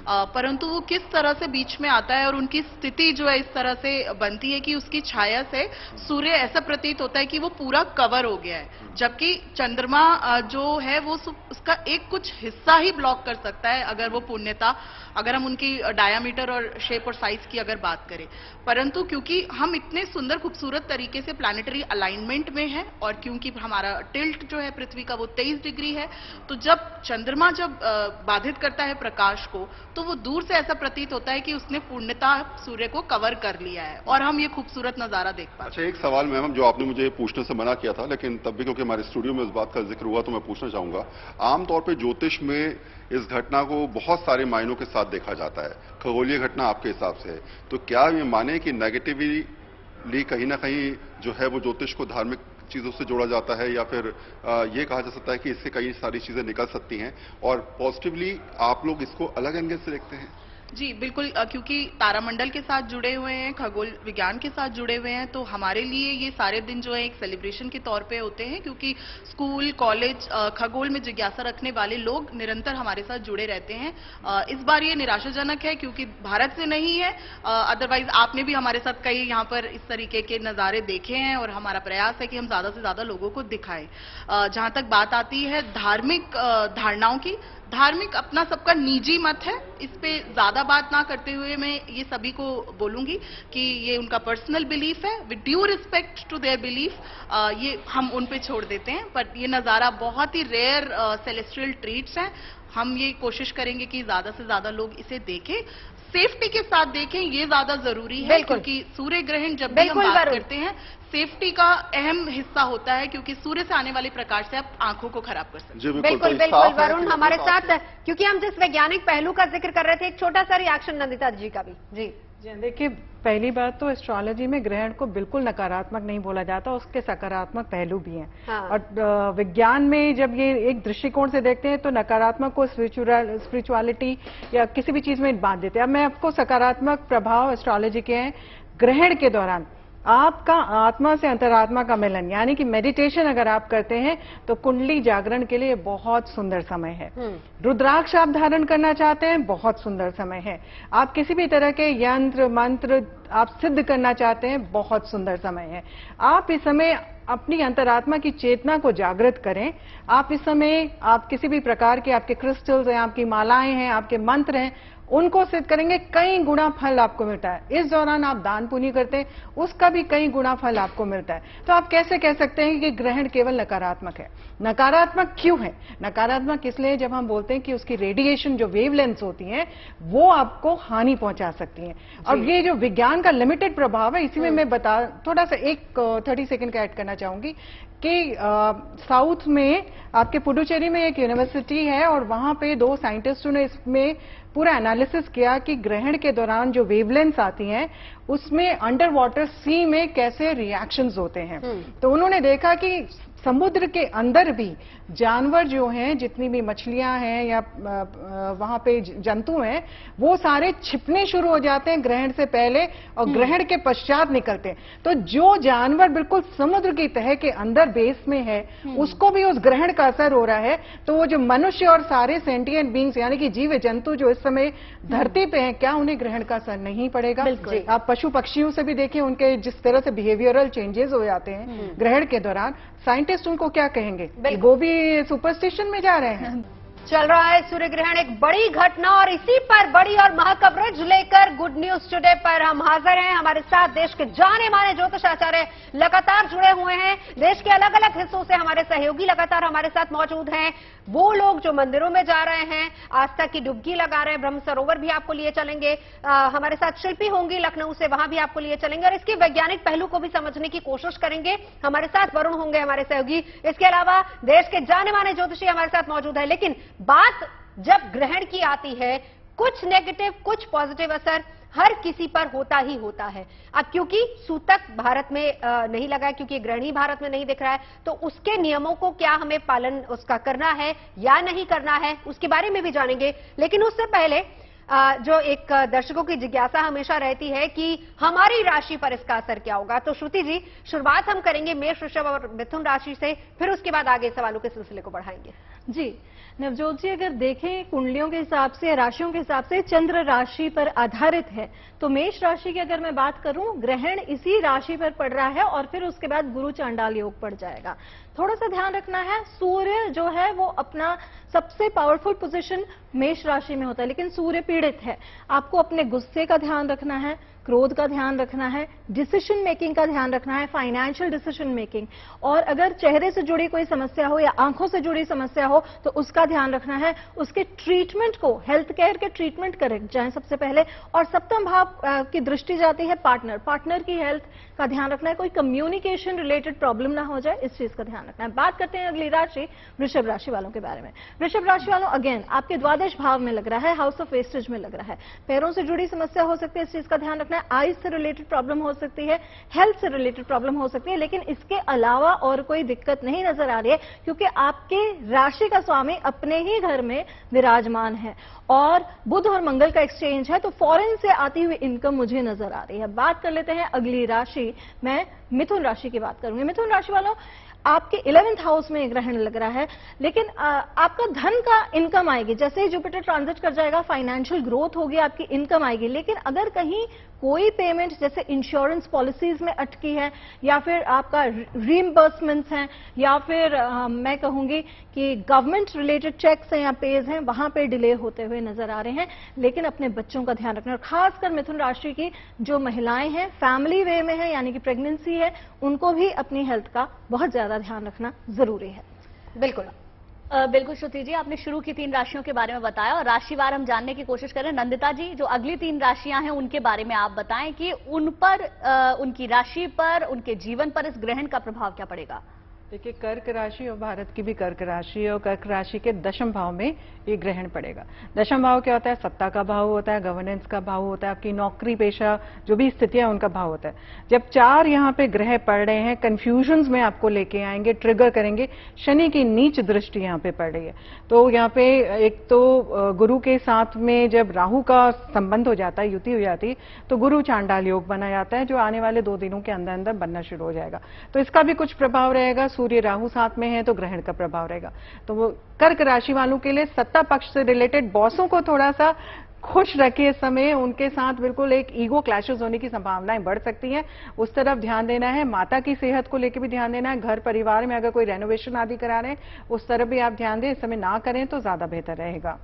परंतु वो किस तरह से बीच में आता है और उनकी स्थिति जो है इस तरह से बनती है कि उसकी छाया से सूर्य ऐसा प्रतीत होता है कि वो पूरा कवर हो गया है, जबकि चंद्रमा जो है वो उसका एक कुछ हिस्सा ही ब्लॉक कर सकता है अगर वो पूर्णता, अगर हम उनकी डायामीटर और शेप और साइज की अगर बात करें। परंतु क्योंकि हम इतने सुंदर खूबसूरत तरीके से प्लैनेटरी अलाइनमेंट में है और क्योंकि हमारा टिल्ट जो है पृथ्वी का वो 23 डिग्री है, तो जब चंद्रमा बाधित करता है प्रकाश को तो वो दूर से ऐसा प्रतीत होता है कि उसने पूर्णता सूर्य को कवर कर लिया है और हम ये खूबसूरत नजारा देख पाते हैं। अच्छा, एक सवाल मैम जो आपने मुझे पूछने से मना किया था, लेकिन तब भी क्योंकि हमारे स्टूडियो में इस बात का जिक्र हुआ तो मैं पूछना चाहूंगा। आमतौर पर ज्योतिष में इस घटना को बहुत सारे मायनों के साथ देखा जाता है, खगोलीय घटना आपके हिसाब से है, तो क्या ये माने कि नेगेटिवली कहीं ना कहीं जो है वो ज्योतिष को धार्मिक चीजों से जोड़ा जाता है, या फिर ये कहा जा सकता है कि इससे कई सारी चीजें निकल सकती हैं, और पॉजिटिवली आप लोग इसको अलग एंगल से देखते हैं? जी बिल्कुल, क्योंकि तारामंडल के साथ जुड़े हुए हैं, खगोल विज्ञान के साथ जुड़े हुए हैं, तो हमारे लिए ये सारे दिन जो है एक सेलिब्रेशन के तौर पे होते हैं, क्योंकि स्कूल कॉलेज खगोल में जिज्ञासा रखने वाले लोग निरंतर हमारे साथ जुड़े रहते हैं। इस बार ये निराशाजनक है क्योंकि भारत से नहीं है, अदरवाइज आपने भी हमारे साथ कई यहाँ पर इस तरीके के नज़ारे देखे हैं और हमारा प्रयास है कि हम ज्यादा से ज्यादा लोगों को दिखाएं। जहां तक बात आती है धार्मिक धारणाओं की, धार्मिक अपना सबका निजी मत है, इस पे ज्यादा बात ना करते हुए मैं ये सभी को बोलूंगी कि ये उनका पर्सनल बिलीफ है, with due respect to their belief, ये हम उन पे छोड़ देते हैं। पर ये नज़ारा बहुत ही रेयर सेलेस्टियल ट्रीट्स हैं, हम ये कोशिश करेंगे कि ज्यादा से ज्यादा लोग इसे देखें, सेफ्टी के साथ देखें, ये ज्यादा जरूरी है, क्योंकि सूर्य ग्रहण जब भी हम बात करते हैं सेफ्टी का अहम हिस्सा होता है, क्योंकि सूर्य से आने वाले प्रकाश से आप आंखों को खराब कर सकते हैं। बिल्कुल वरुण हमारे साथ, क्योंकि हम जिस वैज्ञानिक पहलू का जिक्र कर रहे थे, एक छोटा सा रिएक्शन नंदिता जी का भी। जी देखिए, पहली बात तो एस्ट्रोलॉजी में ग्रहण को बिल्कुल नकारात्मक नहीं बोला जाता, उसके सकारात्मक पहलू भी हैं। हाँ। और विज्ञान में जब ये एक दृष्टिकोण से देखते हैं तो नकारात्मक को स्पिरिचुअलिटी या किसी भी चीज में बांध देते हैं। अब मैं आपको सकारात्मक प्रभाव एस्ट्रोलॉजी के हैं। ग्रहण के दौरान आपका आत्मा से अंतरात्मा का मिलन, यानी कि मेडिटेशन अगर आप करते हैं तो कुंडली जागरण के लिए बहुत सुंदर समय है। रुद्राक्ष आप धारण करना चाहते हैं, बहुत सुंदर समय है। आप किसी भी तरह के यंत्र मंत्र आप सिद्ध करना चाहते हैं, बहुत सुंदर समय है। आप इस समय अपनी अंतरात्मा की चेतना को जागृत करें। आप इस समय आप किसी भी प्रकार के आपके क्रिस्टल्स हैं, आपकी मालाएं हैं, आपके मंत्र हैं, उनको सिद्ध करेंगे, कई गुना फल आपको मिलता है। इस दौरान आप दान पुण्य करते हैं, उसका भी कई गुना फल आपको मिलता है। तो आप कैसे कह सकते हैं कि ग्रहण केवल नकारात्मक है? नकारात्मक क्यों है? नकारात्मक इसलिए जब हम बोलते हैं कि उसकी रेडिएशन जो वेवलेंथ्स होती हैं वो आपको हानि पहुंचा सकती हैं, और ये जो विज्ञान का लिमिटेड प्रभाव है, इसी में मैं थोड़ा सा एक 30 सेकंड का ऐड करना चाहूंगी कि साउथ में आपके पुडुचेरी में एक यूनिवर्सिटी है और वहां पे 2 साइंटिस्टों ने इसमें पूरा एनालिसिस किया कि ग्रहण के दौरान जो वेवलेंथ्स आती हैं उसमें अंडर वाटर सी में कैसे रिएक्शंस होते हैं। तो उन्होंने देखा कि समुद्र के अंदर भी जानवर जो हैं, जितनी भी मछलियां हैं या वहां पे जंतु हैं, वो सारे छिपने शुरू हो जाते हैं ग्रहण से पहले और ग्रहण के पश्चात निकलते हैं। तो जो जानवर बिल्कुल समुद्र की तह के अंदर बेस में है, उसको भी उस ग्रहण का असर हो रहा है। तो वो जो मनुष्य और सारे सेंटिएंट बींग्स यानी कि जीव जंतु जो इस समय धरती पे हैं, क्या उन्हें ग्रहण का असर नहीं पड़ेगा? आप पशु पक्षियों से भी देखिए, उनके जिस तरह से बिहेवियरल चेंजेस हो जाते हैं ग्रहण के दौरान, साइंटिस्ट उनको क्या कहेंगे? वो भी सुपरस्टिशन में जा रहे हैं। चल रहा है सूर्य ग्रहण, एक बड़ी घटना, और इसी पर बड़ी और महा कवरेज लेकर गुड न्यूज टुडे पर हम हाजिर हैं। हमारे साथ देश के जाने माने ज्योतिषाचार्य लगातार जुड़े हुए हैं। देश के अलग अलग हिस्सों से हमारे सहयोगी लगातार हमारे साथ मौजूद हैं। वो लोग जो मंदिरों में जा रहे हैं, आस्था की डुबकी लगा रहे हैं, ब्रह्म सरोवर भी आपको लिए चलेंगे। हमारे साथ शिल्पी होंगी लखनऊ से, वहां भी आपको लिए चलेंगे और इसके वैज्ञानिक पहलू को भी समझने की कोशिश करेंगे। हमारे साथ वरुण होंगे, हमारे सहयोगी। इसके अलावा देश के जाने माने ज्योतिषी हमारे साथ मौजूद है। लेकिन बात जब ग्रहण की आती है, कुछ नेगेटिव कुछ पॉजिटिव असर हर किसी पर होता ही होता है। अब क्योंकि सूतक भारत में नहीं लगा है, क्योंकि ग्रहण ही भारत में नहीं दिख रहा है, तो उसके नियमों को क्या हमें पालन उसका करना है या नहीं करना है, उसके बारे में भी जानेंगे। लेकिन उससे पहले जो एक दर्शकों की जिज्ञासा हमेशा रहती है कि हमारी राशि पर इसका असर क्या होगा। तो श्रुति जी, शुरुआत हम करेंगे मेष, वृषभ और मिथुन राशि से, फिर उसके बाद आगे सवालों के सिलसिले को बढ़ाएंगे। जी नवजोत जी, अगर देखें कुंडलियों के हिसाब से, राशियों के हिसाब से चंद्र राशि पर आधारित है, तो मेष राशि की अगर मैं बात करूं, ग्रहण इसी राशि पर पड़ रहा है और फिर उसके बाद गुरु चांडाल योग पड़ जाएगा। थोड़ा सा ध्यान रखना है, सूर्य जो है वो अपना सबसे पावरफुल पोजीशन मेष राशि में होता है, लेकिन सूर्य पीड़ित है। आपको अपने गुस्से का ध्यान रखना है, क्रोध का ध्यान रखना है, डिसीजन मेकिंग का ध्यान रखना है, फाइनेंशियल डिसीजन मेकिंग, और अगर चेहरे से जुड़ी कोई समस्या हो या आंखों से जुड़ी समस्या हो तो उसका ध्यान रखना है। उसके ट्रीटमेंट को, हेल्थ केयर के ट्रीटमेंट करेक्ट जाए सबसे पहले। और सप्तम भाव की दृष्टि जाती है पार्टनर की हेल्थ का ध्यान रखना है, कोई कम्युनिकेशन रिलेटेड प्रॉब्लम ना हो जाए, इस चीज का ध्यान रखना है। बात करते हैं अगली राशि वृषभ राशि वालों के बारे में। वृषभ राशि वालों, अगेन आपके द्वादश भाव में लग रहा है, हाउस ऑफ वेस्टेज में लग रहा है। पैरों से जुड़ी समस्या हो सकती है, इस चीज का ध्यान रखना है। आईज से रिलेटेड प्रॉब्लम हो सकती है, हेल्थ से रिलेटेड प्रॉब्लम हो सकती है, लेकिन इसके अलावा और कोई दिक्कत नहीं नजर आ रही है, क्योंकि आपके राशि का स्वामी अपने ही घर में विराजमान है और बुध और मंगल का एक्सचेंज है, तो फॉरेन से आती हुई इनकम मुझे नजर आ रही है। बात कर लेते हैं अगली राशि, मैं मिथुन राशि की बात करूंगी। मिथुन राशि वालों, आपके 11th हाउस में ग्रहण लग रहा है, लेकिन आपका धन का इनकम आएगी। जैसे ही जुपिटर ट्रांजिट कर जाएगा, फाइनेंशियल ग्रोथ होगी, आपकी इनकम आएगी। लेकिन अगर कहीं कोई पेमेंट जैसे इंश्योरेंस पॉलिसीज में अटकी है, या फिर आपका रीइंबर्समेंट्स हैं, या फिर मैं कहूंगी कि गवर्नमेंट रिलेटेड चेक्स हैं या पेज हैं, वहां पे डिले होते हुए नजर आ रहे हैं। लेकिन अपने बच्चों का ध्यान रखना, और खासकर मिथुन राशि की जो महिलाएं हैं, फैमिली वे में है यानी कि प्रेगनेंसी है, उनको भी अपनी हेल्थ का बहुत ज्यादा ध्यान रखना जरूरी है। बिल्कुल बिल्कुल श्रुति जी, आपने शुरू की 3 राशियों के बारे में बताया और राशिवार हम जानने की कोशिश करें। नंदिता जी, जो अगली 3 राशियां हैं उनके बारे में आप बताएं कि उन पर, उनकी राशि पर, उनके जीवन पर इस ग्रहण का प्रभाव क्या पड़ेगा। देखिए, कर्क राशि और भारत की भी कर्क राशि, और कर्क राशि के दशम भाव में ये ग्रहण पड़ेगा। दशम भाव क्या होता है? सत्ता का भाव होता है, गवर्नेंस का भाव होता है, आपकी नौकरी पेशा जो भी स्थितियां उनका भाव होता है। जब 4 यहाँ पे ग्रह पड़ रहे हैं, कंफ्यूजन्स में आपको लेके आएंगे, ट्रिगर करेंगे। शनि की नीच दृष्टि यहाँ पे पड़ रही है, तो यहाँ पे एक तो गुरु के साथ में जब राहु का संबंध हो जाता है, युति हो जाती है, तो गुरु चांडाल योग बना जाता है, जो आने वाले 2 दिनों के अंदर अंदर बनना शुरू हो जाएगा। तो इसका भी कुछ प्रभाव रहेगा। सूर्य राहु साथ में है तो ग्रहण का प्रभाव रहेगा। तो वो कर्क राशि वालों के लिए सत्ता पक्ष से रिलेटेड बॉसों को थोड़ा सा खुश रखिए इस समय, उनके साथ बिल्कुल एक ईगो क्लैशेस होने की संभावनाएं बढ़ सकती हैं, उस तरफ ध्यान देना है। माता की सेहत को लेकर भी ध्यान देना है। घर परिवार में अगर कोई रेनोवेशन आदि करा रहे हैं, उस तरफ भी आप ध्यान दें, इस समय ना करें तो ज्यादा बेहतर रहेगा।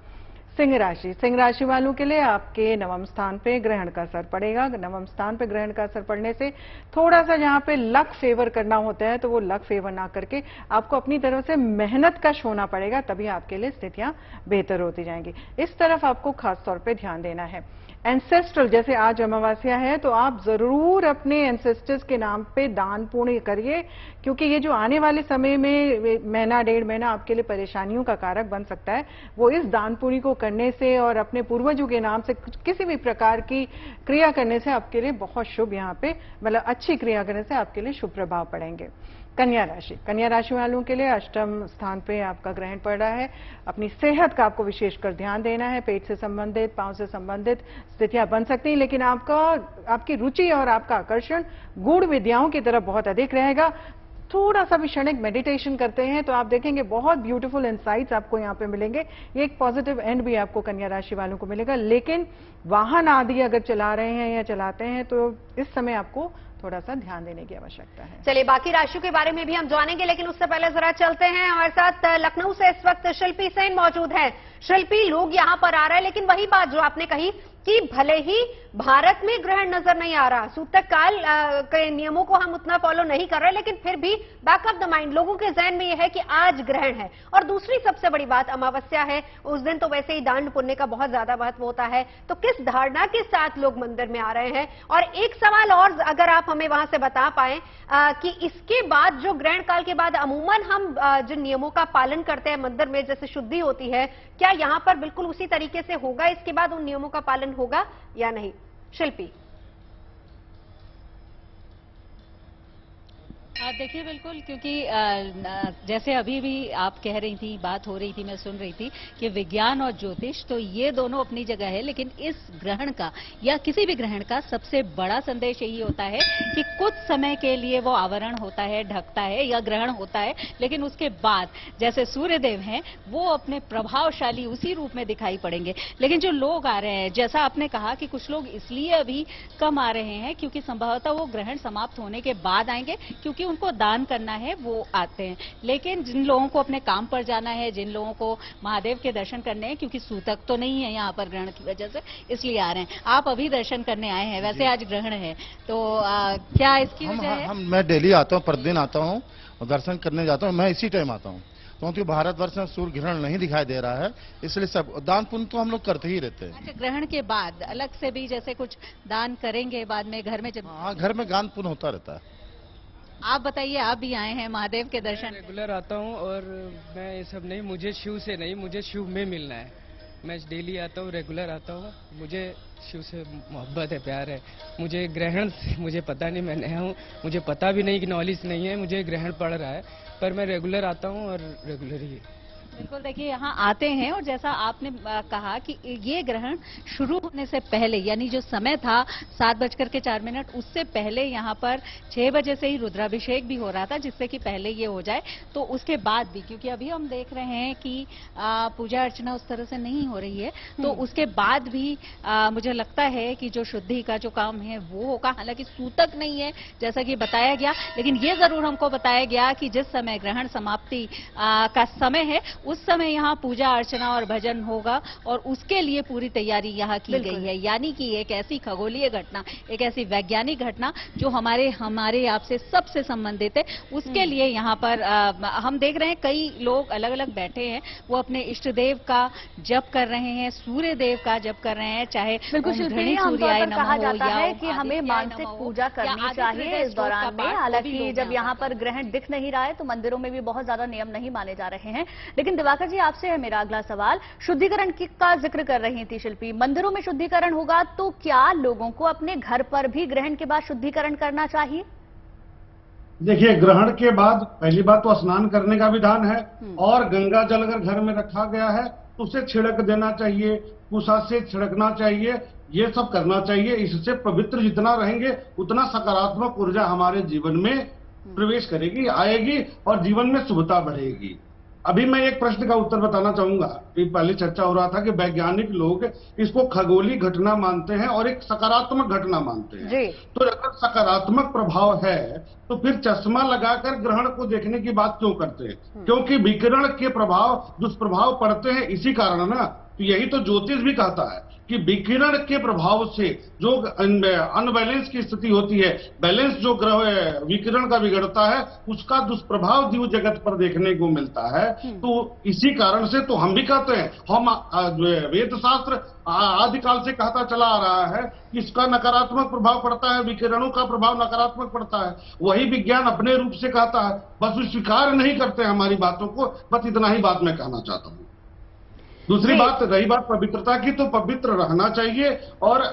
सिंह राशि वालों के लिए आपके 9वें स्थान पे ग्रहण का असर पड़ेगा। 9वें स्थान पे ग्रहण का असर पड़ने से थोड़ा सा जहां पे लक फेवर करना होता है, तो वो लक फेवर ना करके आपको अपनी तरफ से मेहनत कश होना पड़ेगा, तभी आपके लिए स्थितियां बेहतर होती जाएंगी। इस तरफ आपको खास तौर पे ध्यान देना है। एंसेस्ट्रल, जैसे आज अमावस्या है, तो आप जरूर अपने एंसेस्टर्स के नाम पे दान पुण्य करिए, क्योंकि ये जो आने वाले समय में महीना 1.5 महीना आपके लिए परेशानियों का कारक बन सकता है, वो इस दान पुण्य को करने से और अपने पूर्वजों के नाम से किसी भी प्रकार की क्रिया करने से आपके लिए बहुत शुभ, यहाँ पे मतलब अच्छी क्रिया करने से आपके लिए शुभ प्रभाव पड़ेंगे। कन्या राशि वालों के लिए अष्टम स्थान पे आपका ग्रहण पड़ रहा है। अपनी सेहत का आपको विशेषकर ध्यान देना है। पेट से संबंधित, पांव से संबंधित स्थितियां बन सकती हैं, लेकिन आपकी रुचि और आपका आकर्षण गूढ़ विद्याओं की तरफ बहुत अधिक रहेगा। थोड़ा सा भी क्षणिक मेडिटेशन करते हैं तो आप देखेंगे बहुत ब्यूटीफुल इंसाइट्स आपको यहाँ पे मिलेंगे। ये एक पॉजिटिव एंड भी आपको कन्या राशि वालों को मिलेगा। लेकिन वाहन आदि अगर चला रहे हैं या चलाते हैं तो इस समय आपको थोड़ा सा ध्यान देने की आवश्यकता है। चलिए बाकी राशियों के बारे में भी हम जानेंगे, लेकिन उससे पहले जरा चलते हैं। हमारे साथ लखनऊ से इस वक्त शिल्पी सेन मौजूद है। शिल्पी, लोग यहाँ पर आ रहे हैं, लेकिन वही बात जो आपने कही कि भले ही भारत में ग्रहण नजर नहीं आ रहा, सूतक काल के नियमों को हम उतना फॉलो नहीं कर रहे, लेकिन फिर भी बैक ऑफ द माइंड लोगों के जहन में यह है कि आज ग्रहण है। और दूसरी सबसे बड़ी बात अमावस्या है, उस दिन तो वैसे ही दान पुण्य का बहुत ज्यादा महत्व होता है। तो किस धारणा के साथ लोग मंदिर में आ रहे हैं? और एक सवाल और अगर आप हमें वहां से बता पाए कि इसके बाद जो ग्रहण काल के बाद अमूमन हम जिन नियमों का पालन करते हैं मंदिर में, जैसे शुद्धि होती है, क्या यहाँ पर बिल्कुल उसी तरीके से होगा? इसके बाद उन नियमों का पालन होगा या नहीं? शिल्पी, देखिए बिल्कुल, क्योंकि जैसे अभी भी आप कह रही थी, बात हो रही थी, मैं सुन रही थी कि विज्ञान और ज्योतिष तो ये दोनों अपनी जगह है, लेकिन इस ग्रहण का या किसी भी ग्रहण का सबसे बड़ा संदेश यही होता है कि कुछ समय के लिए वो आवरण होता है, ढकता है या ग्रहण होता है, लेकिन उसके बाद जैसे सूर्यदेव हैं वो अपने प्रभावशाली उसी रूप में दिखाई पड़ेंगे। लेकिन जो लोग आ रहे हैं, जैसा आपने कहा कि कुछ लोग इसलिए अभी कम आ रहे हैं क्योंकि संभवतः वो ग्रहण समाप्त होने के बाद आएंगे, क्योंकि उनको दान करना है वो आते हैं। लेकिन जिन लोगों को अपने काम पर जाना है, जिन लोगों को महादेव के दर्शन करने हैं, क्योंकि सूतक तो नहीं है यहाँ पर ग्रहण की वजह से, इसलिए आ रहे हैं। आप अभी दर्शन करने आए हैं, वैसे आज ग्रहण है, तो क्या इसकी वजह है? मैं डेली आता हूँ, प्रतिदिन आता हूँ और दर्शन करने जाता हूँ। मैं इसी टाइम आता हूँ क्योंकि भारतवर्ष में सूर्य ग्रहण नहीं दिखाई दे रहा है, इसलिए सब दान पुण्य तो हम लोग करते ही रहते हैं। अच्छा, ग्रहण के बाद अलग से भी जैसे कुछ दान करेंगे बाद में घर में? हाँ, घर में दान पुण्य होता रहता है। आप बताइए, आप भी आए हैं महादेव के दर्शन? रेगुलर आता हूँ और मैं ये सब नहीं, मुझे शिव से नहीं, मुझे शिव में मिलना है। मैं डेली आता हूँ, रेगुलर आता हूँ, मुझे शिव से मोहब्बत है, प्यार है। मुझे ग्रहण से मुझे पता नहीं, मैं नया हूँ, मुझे पता भी नहीं कि नॉलेज नहीं है, मुझे ग्रहण पड़ रहा है, पर मैं रेगुलर आता हूँ और रेगुलर ही। बिल्कुल, देखिए यहाँ आते हैं और जैसा आपने कहा कि ये ग्रहण शुरू होने से पहले, यानी जो समय था 7:04, उससे पहले यहाँ पर 6 बजे से ही रुद्राभिषेक भी हो रहा था, जिससे कि पहले ये हो जाए। तो उसके बाद भी, क्योंकि अभी हम देख रहे हैं कि पूजा अर्चना उस तरह से नहीं हो रही है, तो उसके बाद भी मुझे लगता है कि जो शुद्धि का जो काम है वो होगा। हालांकि सूतक नहीं है जैसा कि बताया गया, लेकिन ये जरूर हमको बताया गया कि जिस समय ग्रहण समाप्ति का समय है उस समय यहाँ पूजा अर्चना और भजन होगा, और उसके लिए पूरी तैयारी यहाँ की गई है। यानी कि एक ऐसी खगोलीय घटना, एक ऐसी वैज्ञानिक घटना जो हमारे आपसे सबसे संबंधित है, उसके लिए यहाँ पर हम देख रहे हैं कई लोग अलग अलग बैठे हैं, वो अपने इष्ट देव का जप कर रहे हैं, सूर्य देव का जप कर रहे हैं। चाहे बिल्कुल शिल्पी, आमतौर पर कहा जाता है कि हमें मानसिक पूजा करनी चाहिए इस दौरान में। हालांकि जब यहाँ पर ग्रहण दिख नहीं रहा है तो मंदिरों में भी बहुत ज्यादा नियम नहीं माने जा रहे हैं। लेकिन दिवाकर जी, आपसे है मेरा अगला सवाल। शुद्धिकरण का जिक्र कर रही थी शिल्पी, मंदिरों में शुद्धिकरण होगा तो क्या लोगों को अपने घर पर भी ग्रहण के बाद शुद्धिकरण करना चाहिए? देखिए, ग्रहण के बाद पहली बात तो स्नान करने का विधान है, और गंगा जल अगर घर में रखा गया है तो उसे छिड़क देना चाहिए, कुशा से छिड़कना चाहिए, ये सब करना चाहिए। इससे पवित्र जितना रहेंगे उतना सकारात्मक ऊर्जा हमारे जीवन में प्रवेश करेगी, आएगी, और जीवन में शुभता बढ़ेगी। अभी मैं एक प्रश्न का उत्तर बताना चाहूंगा। पहले चर्चा हो रहा था कि वैज्ञानिक लोग इसको खगोलीय घटना मानते हैं और एक सकारात्मक घटना मानते हैं। तो अगर सकारात्मक प्रभाव है तो फिर चश्मा लगाकर ग्रहण को देखने की बात क्यों करते हैं? क्योंकि विकिरण के प्रभाव, दुष्प्रभाव पड़ते हैं, इसी कारण ना। तो यही तो ज्योतिष भी कहता है कि विकिरण के प्रभाव से जो अनबैलेंस की स्थिति होती है, बैलेंस जो ग्रह विकिरण का बिगड़ता है, उसका दुष्प्रभाव जीव जगत पर देखने को मिलता है। तो इसी कारण से तो हम भी कहते हैं, हम वेद शास्त्र आदिकाल से कहता चला आ रहा है कि इसका नकारात्मक प्रभाव पड़ता है, विकिरणों का प्रभाव नकारात्मक पड़ता है। वही विज्ञान अपने रूप से कहता है, बस स्वीकार नहीं करते हमारी बातों को। बस इतना ही बात मैं कहना चाहता हूँ। दूसरी बात, रही बात पवित्रता की, तो पवित्र रहना चाहिए और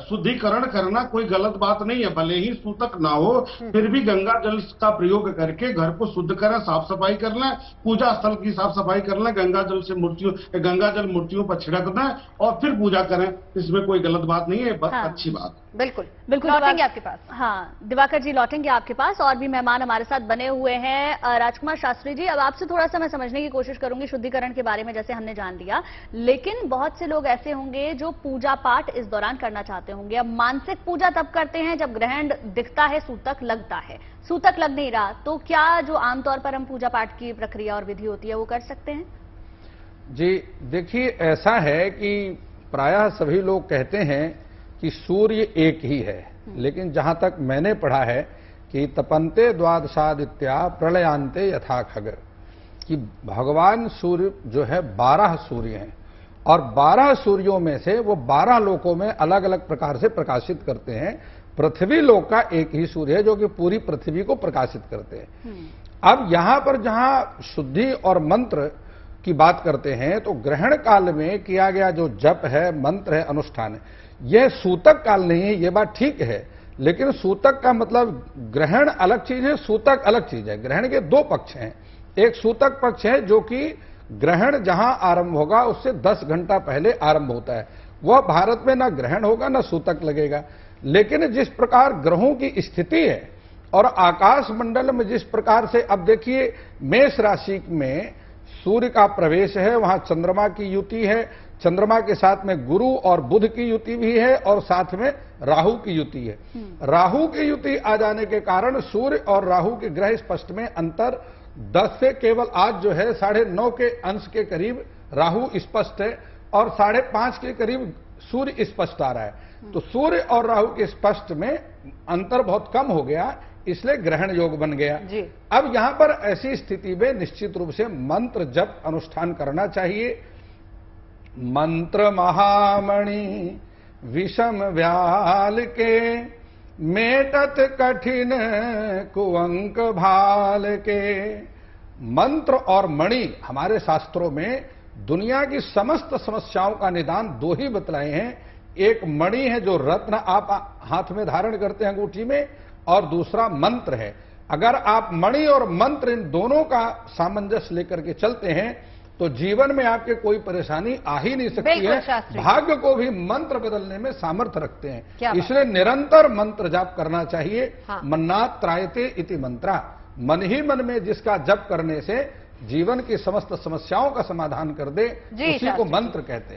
शुद्धिकरण करना कोई गलत बात नहीं है। भले ही सूतक ना हो, फिर भी गंगा जल का प्रयोग करके घर को शुद्ध करें, साफ सफाई कर लें, पूजा स्थल की साफ सफाई कर लें, गंगा जल मूर्तियों पर छिड़क दें और फिर पूजा करें। इसमें कोई गलत बात नहीं है, बहुत अच्छी बात। बिल्कुल बिल्कुल लौटेंगे आपके पास। हाँ, दिवाकर जी लौटेंगे आपके पास, और भी मेहमान हमारे साथ बने हुए हैं। राजकुमार शास्त्री जी, अब आपसे थोड़ा सा मैं समझने की कोशिश करूंगी शुद्धिकरण के बारे में, जैसे हमने जान लिया, लेकिन बहुत से लोग ऐसे होंगे जो पूजा पाठ इस दौरान करना चाहते होंगे। अब मानसिक पूजा तब करते हैं जब ग्रहण दिखता है, सूतक लगता है, सूतक लग नहीं रहा, तो क्या जो आमतौर पर हम पूजा पाठ की प्रक्रिया और विधि होती है वो कर सकते हैं? जी देखिए, ऐसा है कि प्रायः सभी लोग कहते हैं कि सूर्य एक ही है, लेकिन जहां तक मैंने पढ़ा है कि तपन्ते द्वादशादित्या प्रलयांते यथा खग, कि भगवान सूर्य जो है 12 सूर्य हैं और 12 सूर्यों में से वो 12 लोकों में अलग अलग प्रकार से प्रकाशित करते हैं। पृथ्वी लोक का एक ही सूर्य है जो कि पूरी पृथ्वी को प्रकाशित करते हैं। अब यहां पर जहां शुद्धि और मंत्र की बात करते हैं, तो ग्रहण काल में किया गया जो जप है, मंत्र है, अनुष्ठान है, यह सूतक काल नहीं है, ये बात ठीक है। लेकिन सूतक का मतलब ग्रहण अलग चीज है, सूतक अलग चीज है। ग्रहण के 2 पक्ष हैं। एक सूतक पक्ष है जो कि ग्रहण जहां आरंभ होगा उससे 10 घंटा पहले आरंभ होता है, वह भारत में ना ग्रहण होगा ना सूतक लगेगा। लेकिन जिस प्रकार ग्रहों की स्थिति है और आकाश मंडल में जिस प्रकार से, अब देखिए मेष राशि में सूर्य का प्रवेश है, वहां चंद्रमा की युति है, चंद्रमा के साथ में गुरु और बुध की युति भी है और साथ में राहु की युति है। राहु की युति आ जाने के कारण सूर्य और राहु के ग्रह स्पष्ट में अंतर 10 से केवल आज जो है 9.5 के अंश के करीब राहु स्पष्ट है और 5.5 के करीब सूर्य स्पष्ट आ रहा है। तो सूर्य और राहु के स्पष्ट में अंतर बहुत कम हो गया, इसलिए ग्रहण योग बन गया। अब यहां पर ऐसी स्थिति में निश्चित रूप से मंत्र जप अनुष्ठान करना चाहिए। मंत्र महामणि विषम व्याल के, मेटत कठिन कुअंक भाल के। मंत्र और मणि हमारे शास्त्रों में दुनिया की समस्त समस्याओं का निदान 2 ही बतलाए हैं। एक मणि है जो रत्न आप हाथ में धारण करते हैं अंगूठी में, और दूसरा मंत्र है। अगर आप मणि और मंत्र इन दोनों का सामंजस्य लेकर के चलते हैं तो जीवन में आपके कोई परेशानी आ ही नहीं सकती है। भाग्य को भी मंत्र बदलने में सामर्थ्य रखते हैं, इसलिए निरंतर मंत्र जाप करना चाहिए। मन्नात् त्रायते इति मंत्रा, मन ही मन में जिसका जप करने से जीवन की समस्त समस्याओं का समाधान कर दे, उसी को मंत्र कहते हैं।